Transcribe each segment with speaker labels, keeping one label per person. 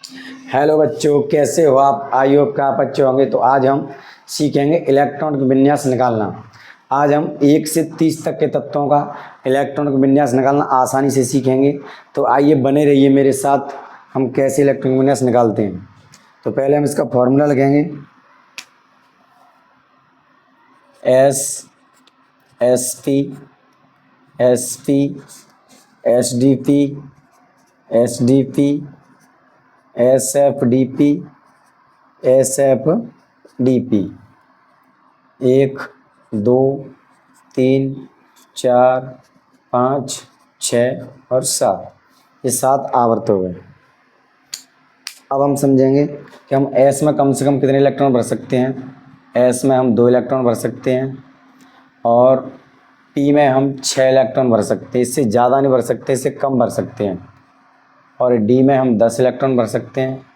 Speaker 1: Hello बच्चों, कैसे हो आप? आई होप कि आप अच्छे होंगे। तो आज हम सीखेंगे इलेक्ट्रॉन का विन्यास निकालना। आज हम 1 से 30 तक के तत्वों का इलेक्ट्रॉन का विन्यास निकालना आसानी से सीखेंगे। तो आइए बने रहिए मेरे साथ, हम कैसे इलेक्ट्रॉन का विन्यास निकालते हैं। तो पहले हम इसका फॉर्मूला लिखेंगे। SP SDP SDP SFDP 1 2 3 4 5 6 और 7, ये 7 आवर्त हो गए। अब हम समझेंगे कि हम S में कम से कम कितने इलेक्ट्रॉन भर सकते हैं। S में हम 2 इलेक्ट्रॉन भर सकते हैं और P में हम 6 इलेक्ट्रॉन भर सकते हैं। इससे ज़्यादा नहीं भर सकते, इससे कम भर सकते हैं। और D में हम 10 इलेक्ट्रॉन भर सकते हैं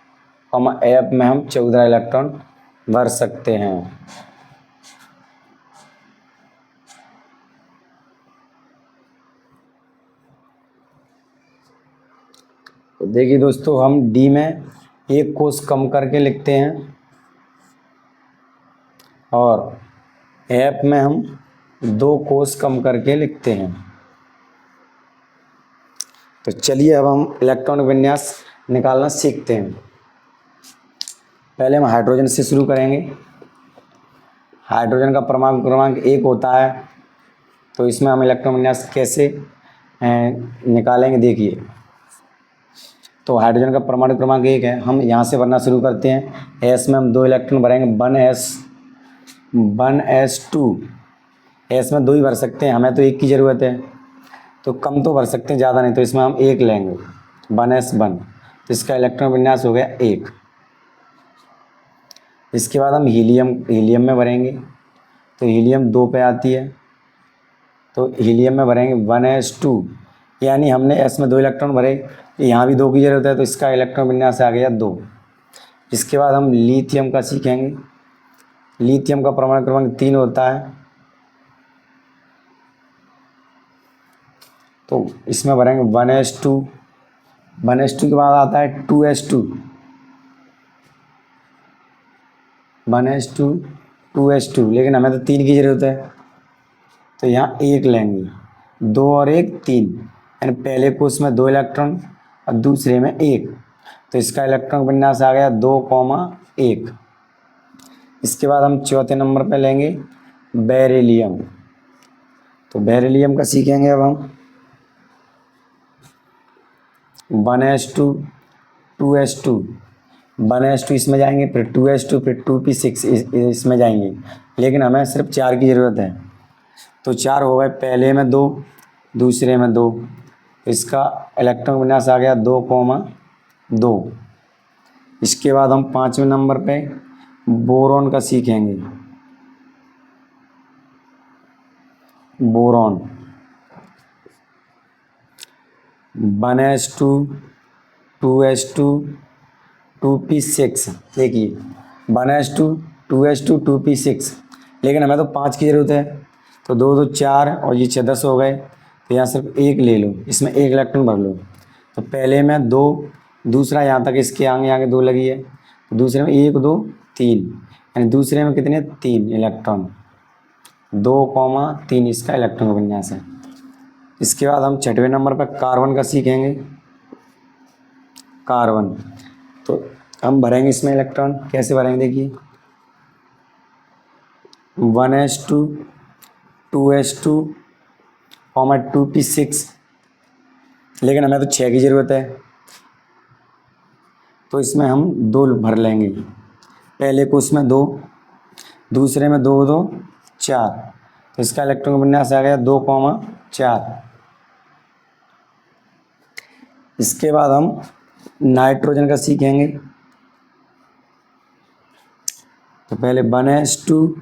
Speaker 1: और F में हम 14 इलेक्ट्रॉन भर सकते हैं। तो देखिए दोस्तों, हम D में 1 कोष कम करके लिखते हैं और F में हम 2 कोष कम करके लिखते हैं। तो चलिए अब हम इलेक्ट्रॉन विन्यास निकालना सीखते हैं। पहले हम हाइड्रोजन से शुरू करेंगे। हाइड्रोजन का परमाणु क्रमांक 1 होता है, तो इसमें हम इलेक्ट्रॉन विन्यास कैसे निकालेंगे देखिए। तो हाइड्रोजन का परमाणु क्रमांक 1 है, हम यहाँ से भरना शुरू करते हैं। S में हम 2 इलेक्ट्रॉन भरेंगे, 1s2। S में 2 ही भर सकते हैं, हमें तो 1 की ज़रूरत है। तो कम तो भर सकते हैं, ज़्यादा नहीं, तो इसमें हम 1 लेंगे, 1s1। तो इसका इलेक्ट्रॉन विन्यास हो गया 1। इसके बाद हम हीलियम में भरेंगे। तो हीलियम 2 पे आती है, तो हीलियम में भरेंगे 1s2। यानी हमने S में 2 इलेक्ट्रॉन भरे, यहाँ भी 2 की ज़रूरत है, तो इसका इलेक्ट्रॉन विन्यास आ गया 2। इसके बाद हम लिथियम का सीखेंगे। लिथियम का परमाणु क्रमांक 3 होता है, तो इसमें भरेंगे 1s2। 1s2 के बाद आता है 2s2। 1s2 2s2, लेकिन हमें तो 3 की ज़रूरत है, तो यहाँ 1 लेंगे। 2 और 1 3, यानी पहले कोष में 2 इलेक्ट्रॉन और दूसरे में 1। तो इसका इलेक्ट्रॉन विन्यास आ गया 2,1। इसके बाद हम चौथे नंबर पे लेंगे बेरिलियम। तो बेरिलियम का सीखेंगे अब हम। 1s2 2s2, 1s2 इसमें जाएंगे, फिर 2s2, फिर 2p6 इसमें जाएंगे, लेकिन हमें सिर्फ 4 की ज़रूरत है। तो 4 हो गए, पहले में 2, दूसरे में 2। इसका इलेक्ट्रॉन विन्यास आ गया 2,2। इसके बाद हम 5वें नंबर पे बोरॉन का सीखेंगे। Boron 1s2 2s2 2p6। देखिए 1s2 2s2 2p6, लेकिन हमें तो 5 की ज़रूरत है, तो 2 2 4 और ये 6 10 हो गए। तो यहाँ सिर्फ 1 ले लो, इसमें 1 इलेक्ट्रॉन भर लो। तो पहले में 2, दूसरा यहाँ तक इसके आगे आगे 2 लगी है, तो दूसरे में 1 2 3, यानी दूसरे में कितने 3 इलेक्ट्रॉन, 2,3 इसका इलेक्ट्रॉन का विन्यास है। इसके बाद हम 6वें नंबर पर कार्बन का सीखेंगे। कार्बन, तो हम भरेंगे इसमें इलेक्ट्रॉन, कैसे भरेंगे देखिए। 1s2 2s2 2p6, लेकिन हमें तो 6 की ज़रूरत है, तो इसमें हम 2 भर लेंगे। पहले को उसमें 2, दूसरे में 2 2 4, तो इसका इलेक्ट्रॉन विन्यास आ गया 2,4। इसके बाद हम नाइट्रोजन का सीखेंगे। तो पहले 1s2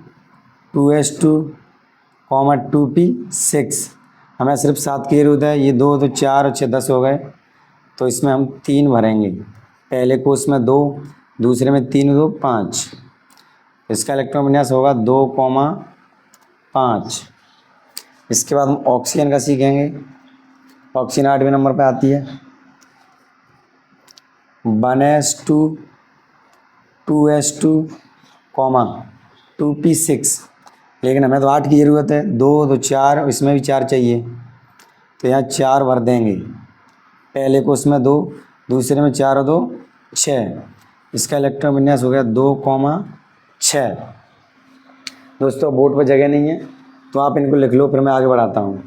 Speaker 1: 2s2 2p6, हमें सिर्फ 7 की ज़रूरत है। ये 2 तो 4 और 6 10 हो गए, तो इसमें हम 3 भरेंगे। पहले को उसमें 2, दूसरे में 3 2 5, इसका इलेक्ट्रॉन विन्यास होगा 2,5। इसके बाद हम ऑक्सीजन का सीखेंगे। ऑक्सीजन 8वें नंबर पे आती है। 1s2 2s2 कॉमा 2p6, लेकिन हमें तो 8 की ज़रूरत है, 2 तो 4, इसमें भी 4 चाहिए, तो यहाँ 4 भर देंगे। पहले को उसमें 2, दूसरे में 4 और 2 6। इसका इलेक्ट्रॉन विन्यास हो गया 2,6। दोस्तों बोर्ड पर जगह नहीं है तो आप इनको लिख लो, फिर मैं आगे बढ़ाता हूँ।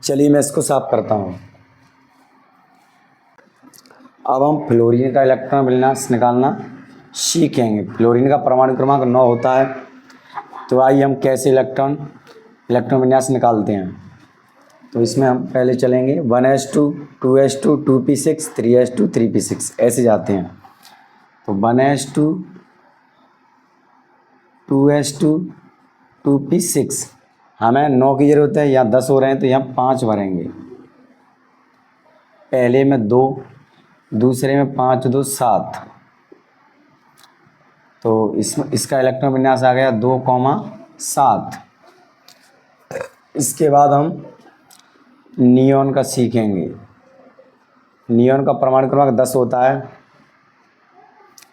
Speaker 1: चलिए मैं इसको साफ करता हूँ। अब हम फ्लोरीन का इलेक्ट्रॉन विन्यास निकालना सीखेंगे। फ्लोरीन का परमाणु क्रमांक 9 होता है, तो आइए हम कैसे इलेक्ट्रॉन विन्यास निकालते हैं। तो इसमें हम पहले चलेंगे 1s2 2s2 2p6 3s2 3p6 ऐसे जाते हैं। तो 1s2 2s2 2p6, हमें 9 की ज़रूरत है, यहाँ 10 हो रहे हैं तो यहाँ 5 भरेंगे। पहले में 2, दूसरे में 5 2 7, तो इसका इलेक्ट्रॉन विन्यास आ गया 2,7। इसके बाद हम नियॉन का सीखेंगे। नियॉन का परमाणु क्रमांक 10 होता है,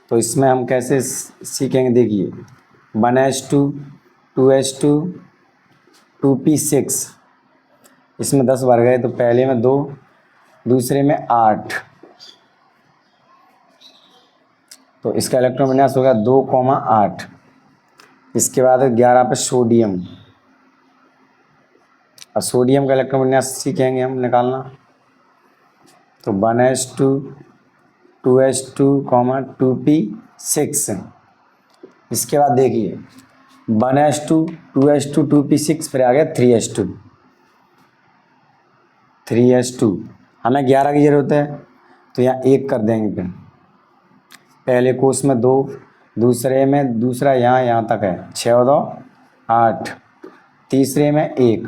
Speaker 1: तो इसमें हम कैसे सीखेंगे देखिए। 1s2 2s2 2p6, इसमें 10 भर गए, तो पहले में 2, दूसरे में 8, तो इसका इलेक्ट्रॉन विन्यास होगा 2,8। इसके बाद 11 पे सोडियम। अब सोडियम का इलेक्ट्रॉन विन्यास सीखेंगे हम निकालना। तो 1s2 2s2 2p6। इसके बाद देखिए 1s2 2s2 2p6, फिर आ गया 3s2। हमें 11 की ज़रूरत है, तो यहाँ 1 कर देंगे। फिर पहले कोर्स में 2, दूसरे में दूसरा यहाँ तक है, 6 और 2 8, तीसरे में 1,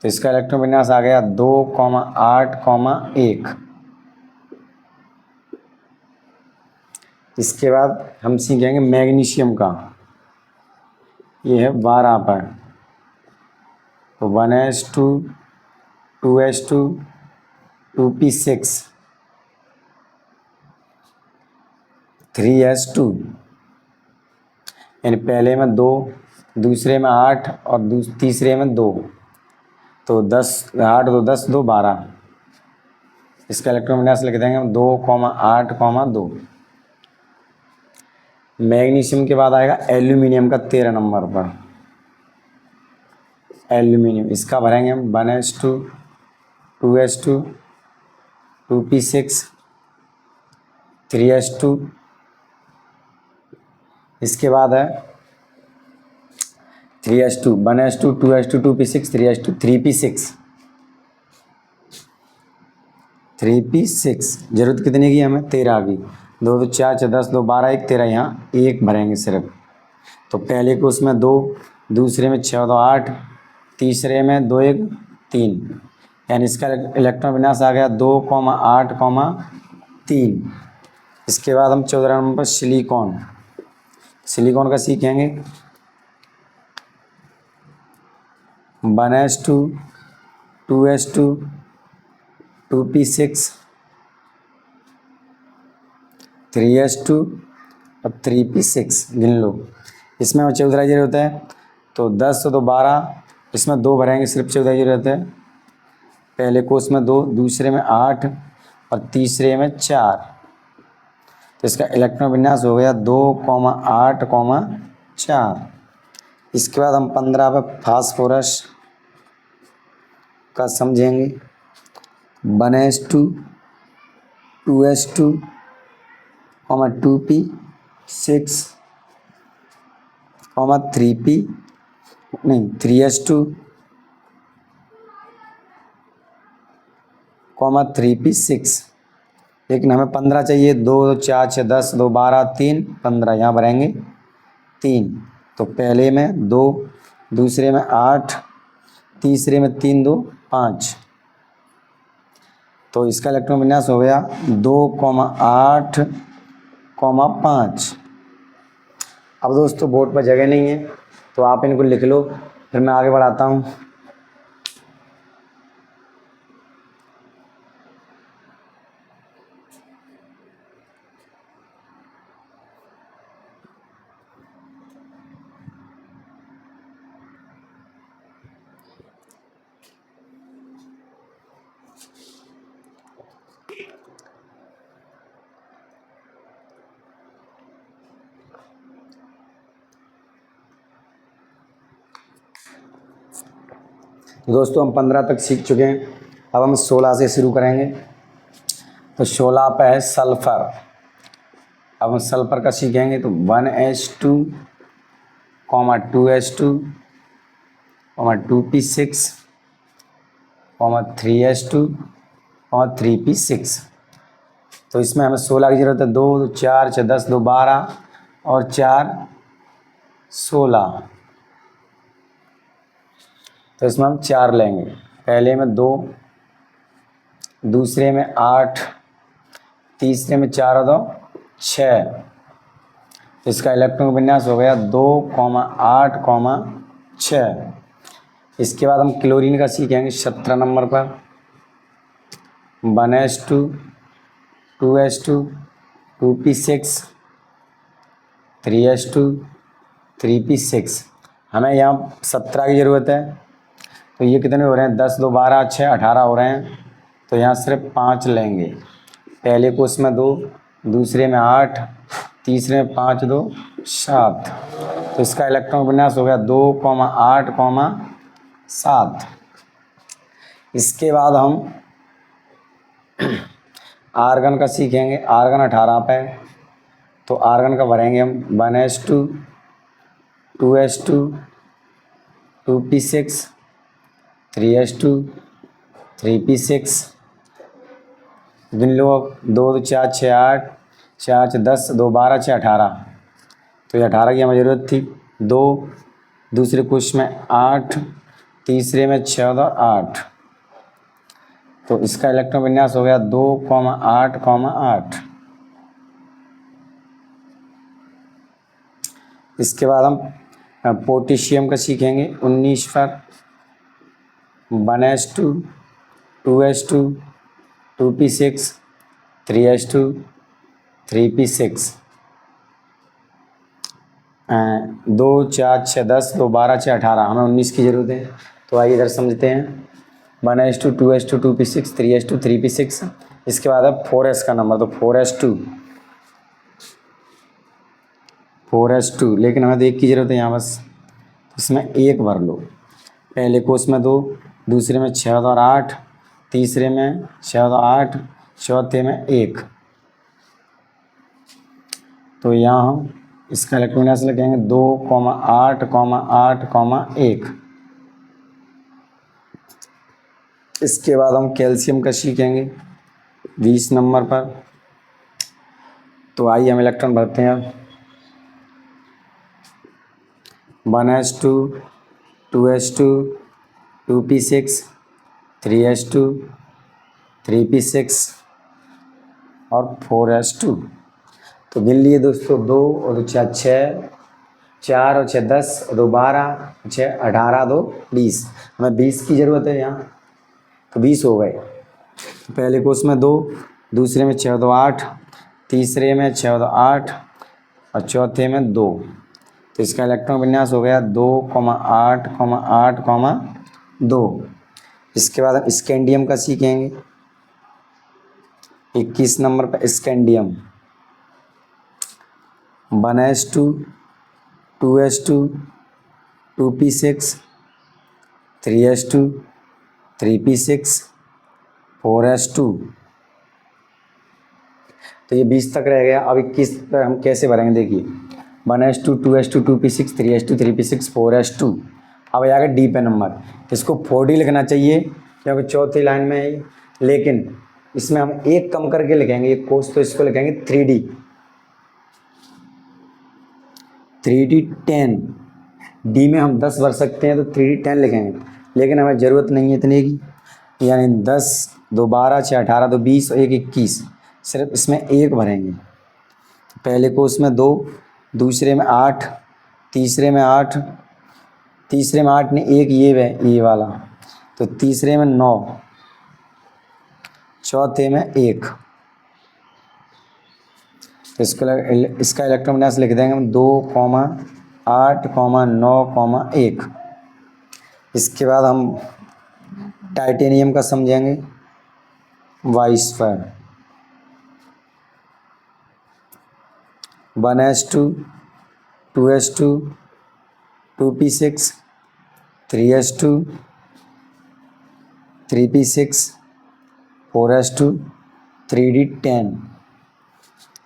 Speaker 1: तो इसका इलेक्ट्रॉन विन्यास आ गया 2,8,1। इसके बाद हम सीखेंगे मैग्नीशियम का। ये है 12 पर। तो 1s2 2s2 2p6 3s2, यानी पहले में 2, दूसरे में 8 और तीसरे में 2, तो 10 8 2 10 2 12। इसका इलेक्ट्रॉन विन्यास लिख देंगे हम 2,8,2। मैग्नीशियम के बाद आएगा एल्यूमिनियम का 13 नंबर पर। एल्यूमिनियम, इसका भरेंगे हम 1s2 2s2 2p6 3s2। इसके बाद है 3s2 1s2 2s2 2p6 3s2 3p6। ज़रूरत कितने की हमें? 13 की। 2 2 4 6 10 2 12 1 13, यहाँ 1 भरेंगे सिर्फ। तो पहले को उसमें 2, दूसरे में 6 और 2 8, तीसरे में 2 1 3, यानी इसका इलेक्ट्रॉन विन्यास आ गया 2,8,3। इसके बाद हम 14 नंबर पर सिलिकॉन का सीखेंगे। 1s2 2s2 2p6 3s2 और 3p6 गिन लो। इसमें हमें 14 की जरूरत है, तो 10 तो 12, इसमें 2 भरेंगे, सिर्फ 14 की जरूरत है। पहले को उसमें 2, दूसरे में 8 और तीसरे में 4, तो इसका इलेक्ट्रॉन विन्यास हो गया 2,8,4। इसके बाद हम 15 पर फास्फोरस का समझेंगे। 1s2 2s2 2p6 3s2 3p6, लेकिन हमें 15 चाहिए। 2 4 6 10 2 12 3 15, यहाँ भरेंगे 3। तो पहले में 2, दूसरे में 8, तीसरे में 3 2 5, तो इसका इलेक्ट्रॉन विन्यास हो गया 2,8,5। अब दोस्तों बोर्ड पर जगह नहीं है तो आप इनको लिख लो, फिर मैं आगे बढ़ाता हूँ। दोस्तों हम 15 तक सीख चुके हैं, अब हम 16 से शुरू करेंगे। तो 16 पे है सल्फ़र। अब हम सल्फ़र का सीखेंगे तो 1s2, 2s2, 2p6, 3s2, 3p6। तो इसमें हमें 16 की ज़रूरत है। 2 2 4 6 10, 2 12 और 4 16। तो इसमें हम 4 लेंगे। पहले में 2, दूसरे में 8, तीसरे में 4 और 2 6। तो इसका इलेक्ट्रॉन विन्यास हो गया 2, 8, 6। इसके बाद हम क्लोरीन का सीखेंगे 17 नंबर पर। 1s2, 2s2, 2p6, 3s2, 3p6। हमें यहाँ 17 की ज़रूरत है। तो ये कितने हो रहे हैं? 10 2 12 6 18 हो रहे हैं। तो यहाँ सिर्फ 5 लेंगे। पहले को इसमें 2, दूसरे में 8, तीसरे में 5 2 7। तो इसका इलेक्ट्रॉन विन्यास हो गया 2, 8, 7। इसके बाद हम आर्गन का सीखेंगे। आर्गन 18 पे। तो आर्गन का भरेंगे हम 1s2, 2s2, 2p6, 3s2, 3p6। गिन लो। 2 2 4 6 8, 4 6 10, 2 12 6 18। तो ये 18 की हमें ज़रूरत थी। 2, दूसरे कुछ में 8, तीसरे में 6 और 8। तो इसका इलेक्ट्रॉन विन्यास हो गया 2, 8, 8। इसके बाद हम पोटेशियम का सीखेंगे 19 पर। 1s2, 2s2, 2p6, 3s2, 3p6। 2 4 6 10, 2 12 6 18। हमें 19 की ज़रूरत है। तो आइए इधर समझते हैं। 1s2, 2s2, 2p6, 3s2, 3p6। इसके बाद है 4s का नंबर। तो 4s2, लेकिन हमें तो 1 की ज़रूरत है यहाँ बस। इसमें 1 भर लो। पहले कोर्स में 2, दूसरे में 6 और 8, तीसरे में 6 और 8, चौथे में 1। तो यहाँ हम इसका इलेक्ट्रॉन विन्यास लिखेंगे 2, 8, 8, 1। इसके बाद हम कैल्शियम का सीखेंगे 20 नंबर पर। तो आइए हम इलेक्ट्रॉन भरते हैं अब। 1s2, 2s2, 2p6, 3s2, 3p6 और 4s2। तो गिन लिए दोस्तों। 2 और 4 6, 4 और 6 10, 2 12, 6 18, 2 20। हमें 20 की ज़रूरत है यहाँ। तो 20 हो गए। तो पहले कोर्स में 2, दूसरे में 6 2 8, तीसरे में 6 2 8 और चौथे में 2। तो इसका इलेक्ट्रॉन विन्यास हो गया 2, 8, 8, 2। इसके बाद हम स्कैंडियम का सीखेंगे 21 नंबर पर। Scandium 1s2, 2s2, 2p6, 3s2, 3p6, 4s2। तो ये 20 तक रह गया। अब 21 पर हम कैसे भरेंगे देखिए। 1s2, 2s2, 2p6, 3s2, 3p6, 4s2। अब आएगा डी पे नंबर। इसको 4d लिखना चाहिए क्योंकि चौथी लाइन में है। लेकिन इसमें हम एक कम करके लिखेंगे एक कोस। तो इसको लिखेंगे 3d। 3d 10। डी में हम 10 भर सकते हैं तो 3d 10 लिखेंगे। लेकिन हमें ज़रूरत नहीं है इतने की। यानी 10 2 12 6 18, 2 20 और 1 21। सिर्फ इसमें 1 भरेंगे। पहले कोर्स में 2, दूसरे में 8, तीसरे में 8 तीसरे में 8 नहीं, एक ये वाला, तो तीसरे में 9, चौथे में 1। तो इसका इलेक्ट्रॉन विन्यास लिख देंगे हम 2,8,9,1। इसके बाद हम टाइटेनियम का समझेंगे, Y2 1s2 2s2 2p6 3s2 3p6 4s2 3d10।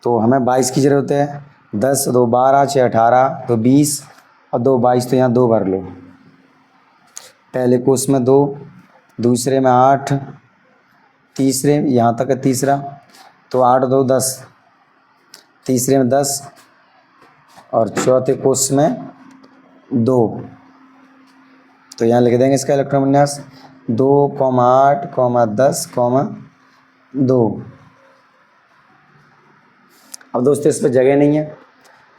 Speaker 1: तो हमें 22 की ज़रूरत है। 10 2 12 6 18 तो 20 और 2 22, तो यहाँ 2 भर लो। पहले कोष में 2, दूसरे में 8, तीसरे यहाँ तक है तीसरा, तो 8 2 10, तीसरे में 10 और चौथे कोष में 2। तो यहाँ लिख देंगे इसका इलेक्ट्रॉन विन्यास 2,8,10,2। अब दोस्तों इस पर जगह नहीं है,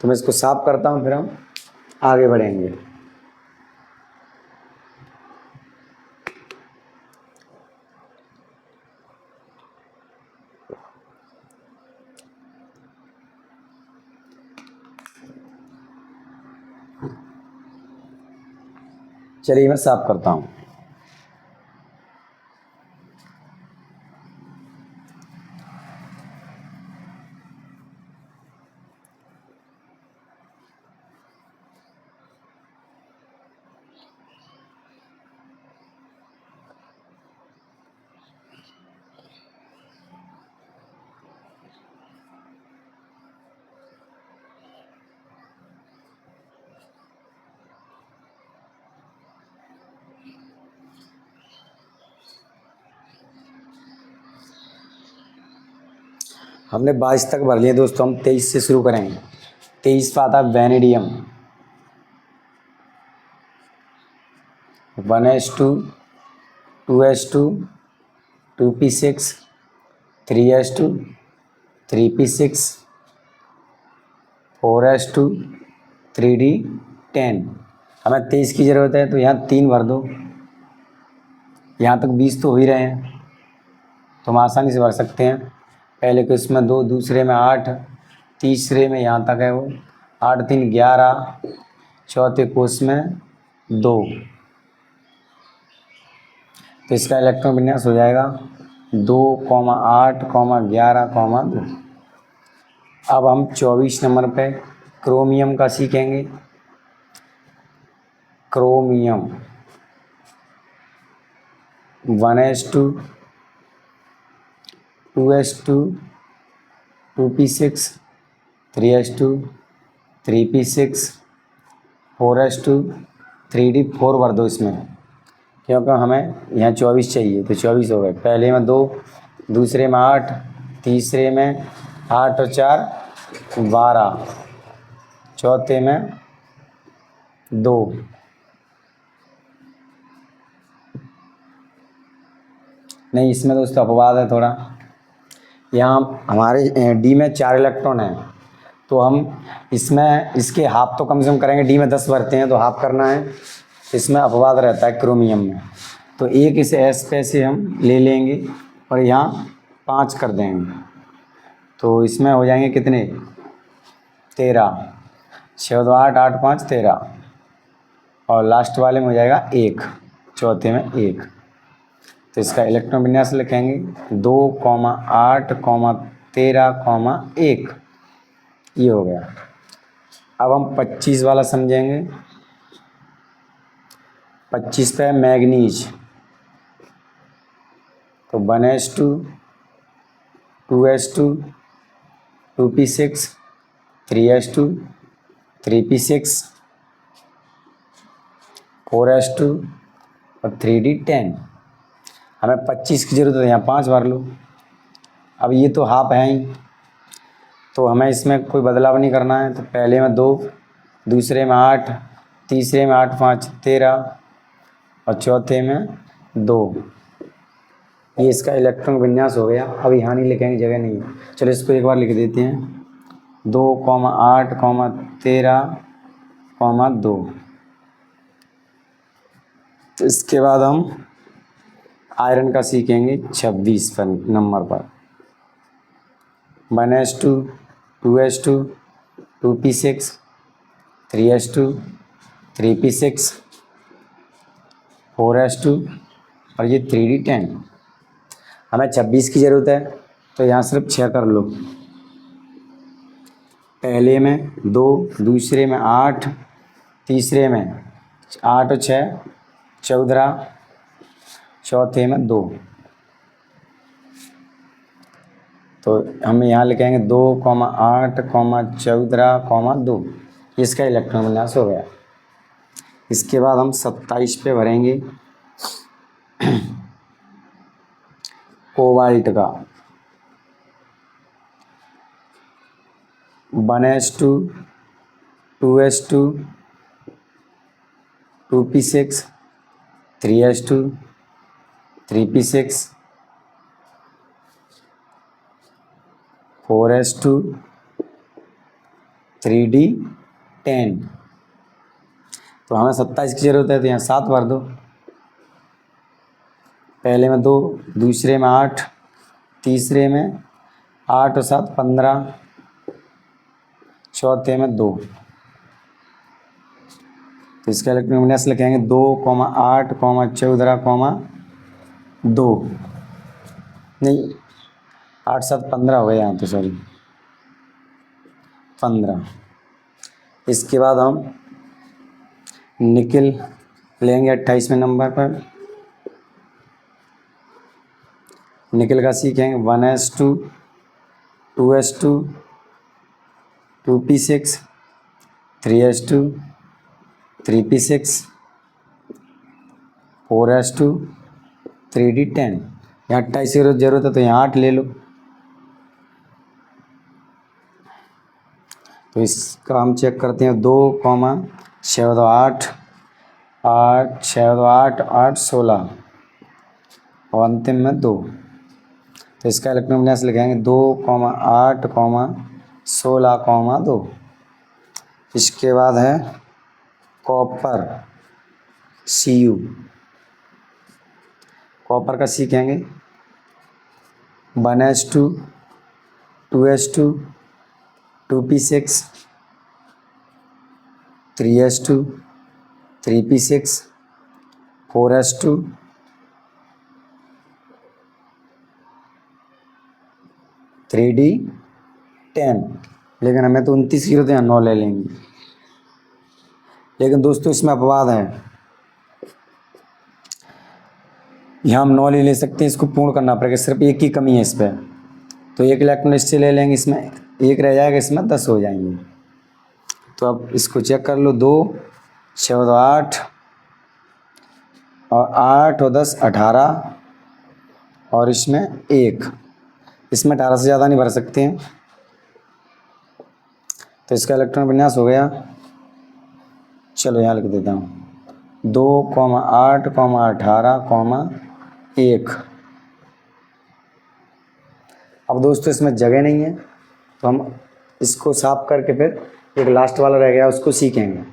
Speaker 1: तो मैं इसको साफ करता हूँ, फिर हम आगे बढ़ेंगे। चलिए मैं साफ करता हूँ। हमने 22 तक भर लिए दोस्तों, हम 23 से शुरू करेंगे। 23 का आता है vanadium, 1s2 2s2 2p6 3s2 3p6 4s2 3d10। हमें 23 की ज़रूरत है, तो यहाँ 3 भर दो। यहाँ तक 20 तो हो ही रहे हैं, तो हम आसानी से भर सकते हैं। पहले को इसमें 2, दूसरे में 8, तीसरे में यहाँ तक है वो 8 3 11, चौथे कोष में 2। तो इसका इलेक्ट्रॉन विन्यास हो जाएगा 2,8,11,2। अब हम 24 नंबर पे क्रोमियम का सीखेंगे। Chromium 1s2 2s2 2p6 3s2 3p6 4s2 3d4 भर दो इसमें, क्योंकि हमें यहाँ 24 चाहिए, तो 24 हो गए। पहले में 2, दूसरे में 8, तीसरे में 8 और 4 12, चौथे में 2। नहीं, इसमें दोस्तों अपवाद है थोड़ा। यहाँ हमारे डी में 4 इलेक्ट्रॉन हैं, तो हम इसमें इसके हाफ तो कम से कम करेंगे। डी में 10 भरते हैं, तो हाफ करना है। इसमें अपवाद रहता है क्रोमियम में, तो एक इसे एस पे से हम ले लेंगे और यहाँ 5 कर देंगे, तो इसमें हो जाएंगे कितने 13, 6 2 8 8 5 13, और लास्ट वाले में हो जाएगा 1, चौथे में 1। तो इसका इलेक्ट्रॉन विन्यास लिखेंगे 2,8,13,1। ये हो गया। अब हम 25 वाला समझेंगे। 25 पे मैग्नीज, तो 1s2 2s2 2p6 3s2 3p6 4s2 और 3d10। हमें 25 की ज़रूरत है, यहाँ 5 भर लो। अब ये तो हाफ है ही, तो हमें इसमें कोई बदलाव नहीं करना है। तो पहले में 2, दूसरे में 8, तीसरे में 8 5 13 और चौथे में 2। ये इसका इलेक्ट्रॉन विन्यास हो गया। अब यहाँ नहीं लिखेंगे, जगह नहीं है। चलो इसको एक बार लिख देते हैं 2,8,13,2। तो इसके बाद हम आयरन का सीखेंगे 26 पर नंबर पर 1s2 2s2 2p6 3s2 3p6 4s2 और ये 3d10। हमें 26 की ज़रूरत है तो यहाँ सिर्फ 6 कर लो। पहले में 2, दूसरे में 8, तीसरे में 8 और 6 14, चौथे में 2। तो हम यहाँ लिखेंगे 2, 8, 14, 2। इसका इलेक्ट्रॉन विन्यास हो गया। इसके बाद हम 27 पे भरेंगे कोबाल्ट का 1s2 2s2 2p6 3s2 3p6 4s2 3d10। तो हमें 27 की ज़रूरत है तो यहाँ 7 भर दो। पहले में 2, दूसरे में 8, तीसरे में 8 और 7 15, चौथे में 2। तो इसका इलेक्ट्रॉन विन्यास लिखेंगे 2, 8, 14, 2। नहीं 8 7 15 हो गए यहाँ तो, सॉरी 15। इसके बाद हम निकिल लेंगे 28वें नंबर पर। निकिल का सीखेंगे 1s2 2s2 2p6 3s2 3p6 4s2 3d10। यहाँ 28 की जरूरत है तो यहाँ 8 ले लो। तो इसका हम चेक करते हैं 2, 6 2 8 8 6 2 8 8 16 और अंतिम में 2। तो इसका इलेक्ट्रॉन विन्यास लिखेंगे 2, 8, 16, 2। इसके बाद है कॉपर Cu। कॉपर का सीखेंगे 1s2 2s2 2p6 3s2 3p6 4s2 3d10। लेकिन हमें तो 29 की जरूरत है, 9 ले लेंगे। लेकिन दोस्तों इसमें अपवाद है, यहाँ हम 9 ले सकते हैं, इसको पूर्ण करना पड़ेगा। सिर्फ एक की कमी है इस पर, तो एक इलेक्ट्रॉन इससे ले लेंगे, इसमें एक रह जाएगा, इसमें 10 हो जाएंगे। तो अब इसको चेक कर लो 2, 6 2 8 और 8 और 10 18 और इसमें 1। इसमें 18 से ज़्यादा नहीं भर सकते हैं। तो इसका इलेक्ट्रॉन विन्यास हो गया। चलो यहाँ लिख देता हूँ 2, 8, 18, 1। अब दोस्तों इसमें जगह नहीं है तो हम इसको साफ करके फिर एक लास्ट वाला रह गया उसको सीखेंगे।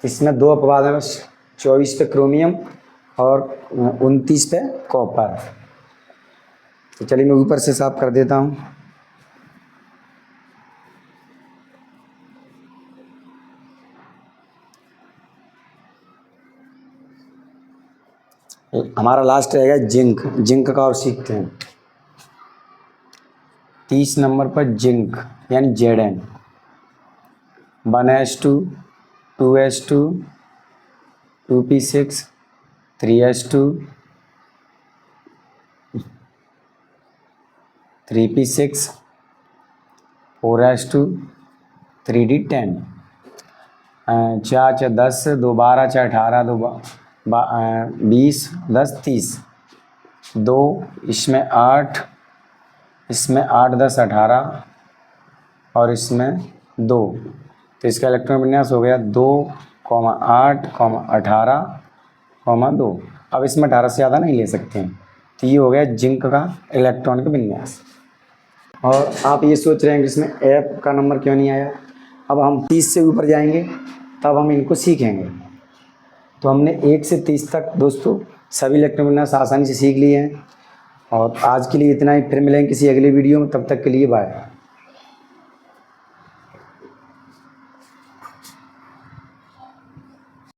Speaker 1: इसमें 2 अपवाद हैं बस, 24 पे क्रोमियम और 29 पे कॉपर। तो चलिए मैं ऊपर से साफ कर देता हूँ। हमारा लास्ट रहेगा जिंक। जिंक का और सीखते हैं 30 नंबर पर जिंक यानी Zn 1s2 2s2 2p6 3s2 3p6 4s2 3d10। 4 4 10 2 12 4 18 2 20 10 30 2 इसमें 8 इसमें 8 10 18 और इसमें 2। तो इसका इलेक्ट्रॉन विन्यास हो गया 2, 8, 18, 2। अब इसमें 18 से ज़्यादा नहीं ले सकते हैं। तो ये हो गया जिंक का इलेक्ट्रॉन का विन्यास। और आप ये सोच रहे हैं कि इसमें F का नंबर क्यों नहीं आया। अब हम 30 से ऊपर जाएंगे तब हम इनको सीखेंगे। तो हमने 1 से 30 तक दोस्तों सभी इलेक्ट्रोमैग्नेटिक्स आसानी से सीख लिए हैं। और आज के लिए इतना ही, फिर मिलेंगे किसी अगली वीडियो में, तब तक के लिए बाय।